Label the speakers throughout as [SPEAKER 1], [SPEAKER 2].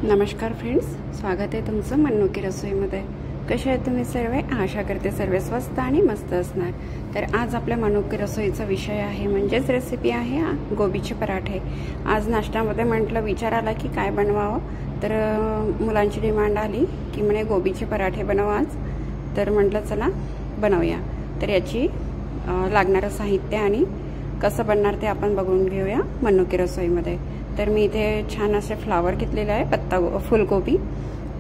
[SPEAKER 1] नमस्कार फ्रेंड्स, स्वागत आहे तुमचं मन्नू रसोईमध्ये। कसे आहेत तुम्ही सर्व? आशा करते सर्व स्वस्त आणि मस्त असणार। तर आज आपल्या मन्नू रसोईचा विषय आहे म्हणजेच रेसिपी आहे गोबीचे पराठे। आज नाश्त्यामध्ये म्हटलं विचार आला की काय बनवावं, तर मुलांची डिमांड आली की म्हणे गोबीचे पराठे बनवा आज। तर म्हटलं चला बनवूया। तर याची लागणारं साहित्य आणि कसं बनणार ते आपण बघून घेऊया मन्नू रसोईमध्ये। तर मी इथे छान असे फ्लावर घेतलेले आहे, पत्ता फुलगोबी।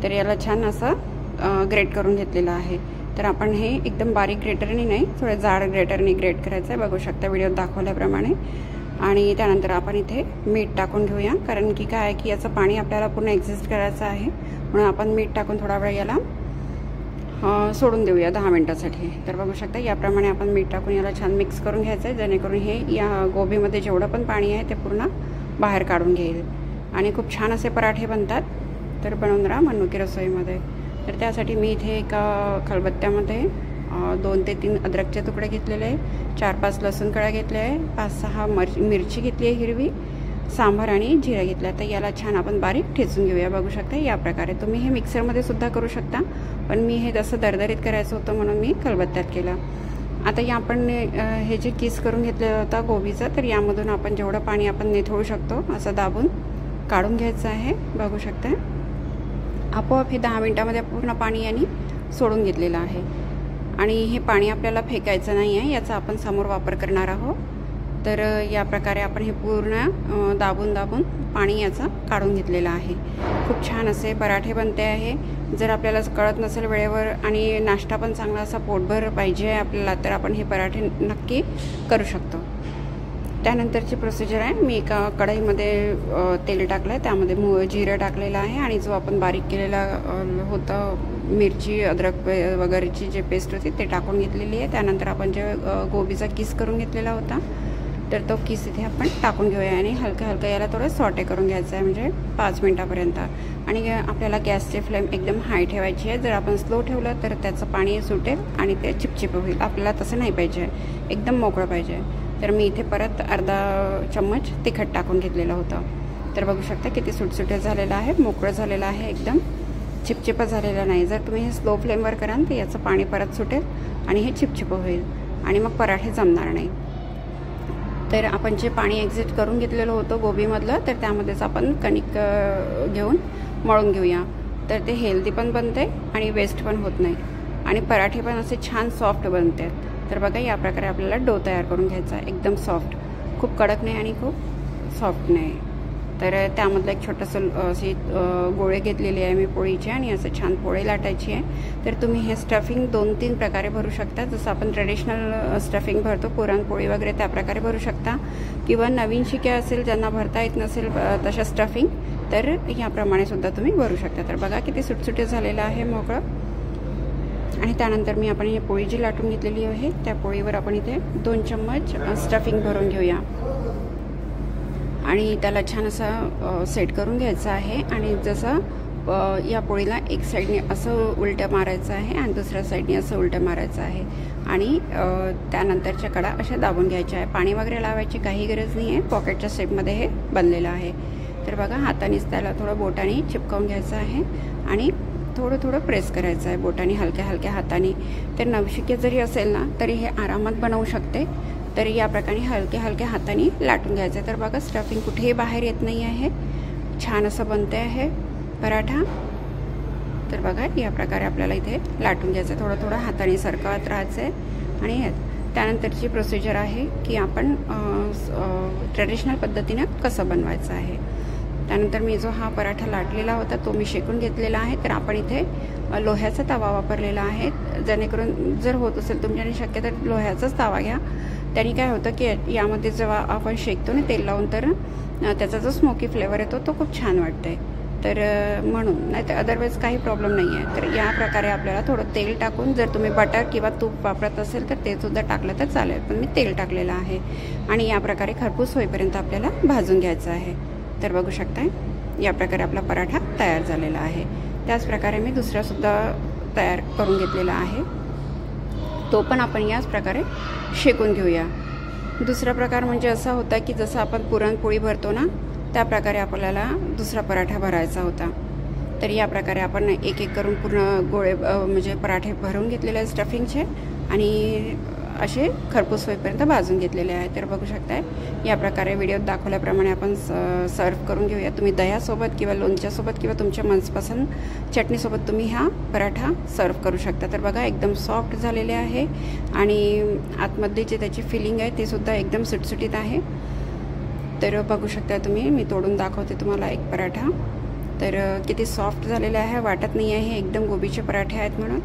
[SPEAKER 1] तर याला छान असं ग्रेट करून घेतलेलं आहे। तर आपण हे एकदम बारीक ग्रेटरने नाही, थोडं जाड ग्रेटरने ग्रेट करायचं आहे, बघू शकता व्हिडिओत दाखवल्याप्रमाणे। आणि त्यानंतर आपण इथे मीठ टाकून घेऊया, कारण की काय आहे की याचं पाणी आपल्याला पूर्ण एक्झिस्ट करायचं आहे, म्हणून आपण मीठ टाकून थोडा वेळ याला सोडून देऊया 10 मिनिटांसाठी। तर बघू शकता याप्रमाणे आपण मीठ टाकून याला छान मिक्स करून घ्यायचं आहे, जेणेकरून हे या गोबीमध्ये जेवढं पण पाणी आहे ते पूर्ण बाहेर काढून घेईल आणि खूप छान असे पराठे बनतात। तर बनवून राहा मन्नू रसोईमध्ये। तर त्यासाठी मी इथे एका खलबत्त्यामध्ये 2 ते 3 अद्रकचे तुकडे घेतलेले आहे, 4-5 लसूण कळ्या घेतल्या आहे, 5-6 मिरची घेतली आहे हिरवी, सांबार आणि जिरा घेतला। तर याला छान आपण बारीक ठेचून घेऊया। बघू शकता या प्रकारे तुम्ही हे मिक्सरमध्ये सुद्धा करू शकता, पण मी हे जसं दरदरीत करायचं होतं म्हणून मी खलबत्त्यात केलं। आता या आपण हे जे किस करून घेतलेलं होता गोबीचा, तर यामधून आपण जेवढं पाणी आपण निथळू शकतो असं दाबून काढून घ्यायचं आहे। बघू शकता आपोआप हे 10 मिनिटांमध्ये पूर्ण पाणी यांनी सोडून घेतलेलं आहे। आणि हे पाणी आपल्याला फेकायचं नाही आहे, याचा आपण समोर वापर करणार आहोत। तर या प्रकारे आपण हे पूर्ण दाबून दाबून पाणी याचं काढून घेतलेलं आहे। खूप छान असे पराठे बनते आहे। जर आपल्याला कळत नसेल वेळेवर आणि नाश्ता पण चांगला असा पोटभर पाहिजे आपल्याला, तर आपण हे पराठे नक्की करू शकतो। त्यानंतरची प्रोसिजर आहे, मी एका कढईमध्ये तेल टाकलं आहे, त्यामध्ये जिरं टाकलेलं आहे आणि जो आपण बारीक केलेला होतं मिरची अद्रक वगैरेची जे पेस्ट होती ते टाकून घेतलेली आहे। त्यानंतर आपण जे गोबीचा किस करून घेतलेला होता, तर तो किस इथे आपण टाकून घेऊया आणि हलकं हलकं याला थोडं सॉटे करून घ्यायचं आहे, म्हणजे 5 मिनिटापर्यंत। आणि आपल्याला गॅसची फ्लेम एकदम हाय ठेवायची आहे। जर आपण स्लो ठेवलं तर त्याचं पाणी सुटेल आणि ते चिपचिप होईल, आपल्याला तसं नाही पाहिजे, एकदम मोकळं पाहिजे। तर मी इथे परत अर्धा चम्मच तिखट टाकून घेतलेलं होतं। तर बघू शकता किती सुटसुटे झालेलं आहे, मोकळं झालेलं आहे, एकदम चिपचिप झालेलं नाही। जर तुम्ही हे स्लो फ्लेमवर कराल तर याचं पाणी परत सुटेल आणि हे चिपचिप होईल आणि मग पराठे जमणार नाही। तर आपण जे पाणी एक्झिट करून घेतलेलं होतं गोबीमधलं, तर त्यामध्येच आपण कणिक घेऊन मळून घेऊया। तर ते हेल्दी पण बनते आणि वेस्ट पण होत नाही आणि पराठे पण असे छान सॉफ्ट बनते। तर बघा या प्रकारे आपल्याला डो तयार करून घ्यायचा आहे, एकदम सॉफ्ट, खूप कडक नाही आणि खूप सॉफ्ट नाही। तर त्यामधलं एक छोटंसं अशी गोळे घेतलेले आहे मी पोळीचे आणि असं छान पोळी लाटायची आहे। तर तुम्ही हे स्टफिंग 2-3 प्रकारे भरू शकता, जसं आपण ट्रेडिशनल स्टफिंग भरतो पुरणपोळी वगैरे त्या प्रकारे भरू शकता, किंवा नवीन शिक्या असेल ज्यांना भरता येत नसेल तशा स्टफिंग, तर याप्रमाणे सुद्धा तुम्ही भरू शकता। तर बघा किती सुटसुटे झालेलं आहे, मोकळं। आणि त्यानंतर मी आपण ही पोळी जी लाटून घेतलेली आहे त्या पोळीवर आपण इथे 2 चम्मच स्टफिंग भरून घेऊया आणि त्याला छान असं सेट करून घ्यायचं आहे। आणि जसं या पोळीला एक साईडने असं उलटं मारायचं आहे आणि दुसऱ्या साईडने असं उलटं मारायचं आहे आणि त्यानंतरच्या कडा अशा दाबून घ्यायच्या आहे। पाणी वगैरे लावायची काही गरज नाही आहे, पॉकेटच्या शेपमध्ये हे बनलेलं आहे। तर बघा हातानेच त्याला थोडं बोटाने चिपकावून घ्यायचं आहे आणि थोडं थोडं प्रेस करायचं आहे बोटाने, हलक्या हलक्या हाताने। तर नवशिके जरी असेल ना तरी हे आरामात बनवू शकते। तर या प्रकारे हलक्या हलक्या हाताने लाटून घ्यायचं। तर बघा स्टफिंग कुठेही बाहेर येत नाही आहे, छान असं बनते आहे पराठा। तर बघा या प्रकारे आपल्याला इथे लाटून घ्यायचं, थोडं थोडं हाताने सरकवत राहायचं आहे। आणि त्यानंतरची प्रोसिजर आहे की आपण ट्रेडिशनल पद्धतीने कसं बनवायचं आहे। त्यानंतर मी जो हा पराठा लाटलेला होता तो मी शेकून घेतलेला आहे। तर आपण इथे लोह्याचा तवा वापरलेला आहे, जेणेकरून जर होत असेल तुमच्याने शक्य तर लोह्याचाच तवा घ्या। त्याने काय होतं की यामध्ये जेव्हा आपण शेकतो ना तेल लावून, तर त्याचा जो स्मोकी फ्लेवर येतो तो खूप छान वाटते। तर म्हणून, नाही तर अदरवाईज काही प्रॉब्लेम नाही आहे। तर या प्रकारे आपल्याला थोडं तेल टाकून, जर तुम्ही बटर किंवा तूप वापरत असेल तर ते सुद्धा टाकलं तर चालेल, पण मी तेल टाकलेलं आहे। आणि या प्रकारे खरपूस होईपर्यंत आपल्याला भाजून घ्यायचं आहे। तर बघू शकताय या प्रकारे आपला पराठा तयार झालेला आहे। त्याच प्रकारे मी दुसरासुद्धा तयार करून घेतलेला आहे, तो पण आपण याच प्रकारे शेकून घेऊया। दुसरा प्रकार म्हणजे असा होता की जसं आपण पुरणपोळी भरतो ना त्या प्रकारे आपल्याला दुसरा पराठा भरायचा होता। तर या प्रकारे आपण एक एक करून पूर्ण गोळे म्हणजे पराठे भरून घेतलेले आहेत स्टफिंगचे आणि असे खरपूस होईपर्यंत भाजून घेतलेले आहे। तर बघू शकताय या प्रकारे व्हिडिओत दाखवल्याप्रमाणे आपण सर्व करून घेऊया। तुम्ही दह्यासोबत किंवा लोणच्यासोबत किंवा तुमच्या मनपसंत चटणीसोबत तुम्ही हा पराठा सर्व करू शकता। तर बघा एकदम सॉफ्ट झालेले आहे आणि आतमध्ये जे त्याची फिलिंग आहे ती सुद्धा एकदम सुटसुटीत आहे। तर बघू शकता तुम्ही, मी तोडून दाखवते तुम्हाला एक पराठा। तर किती सॉफ्ट झालेला आहे, वाटत नाही आहे एकदम गोबीचे पराठे आहेत म्हणून।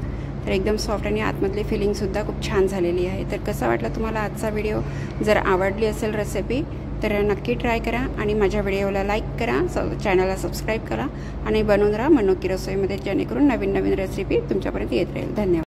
[SPEAKER 1] तर एकदम सॉफ्ट आणि आतमधली फिलिंगसुद्धा खूप छान झालेली आहे। तर कसा वाटला तुम्हाला आजचा व्हिडिओ? जर आवडली असेल रेसिपी तर नक्की ट्राय करा आणि माझ्या व्हिडिओला लाईक करा, चॅनलला सबस्क्राईब करा आणि बनवून राहा मनोकी रसोईमध्ये, जेणेकरून नवीन नवीन रेसिपी तुमच्यापर्यंत येत राहील। धन्यवाद।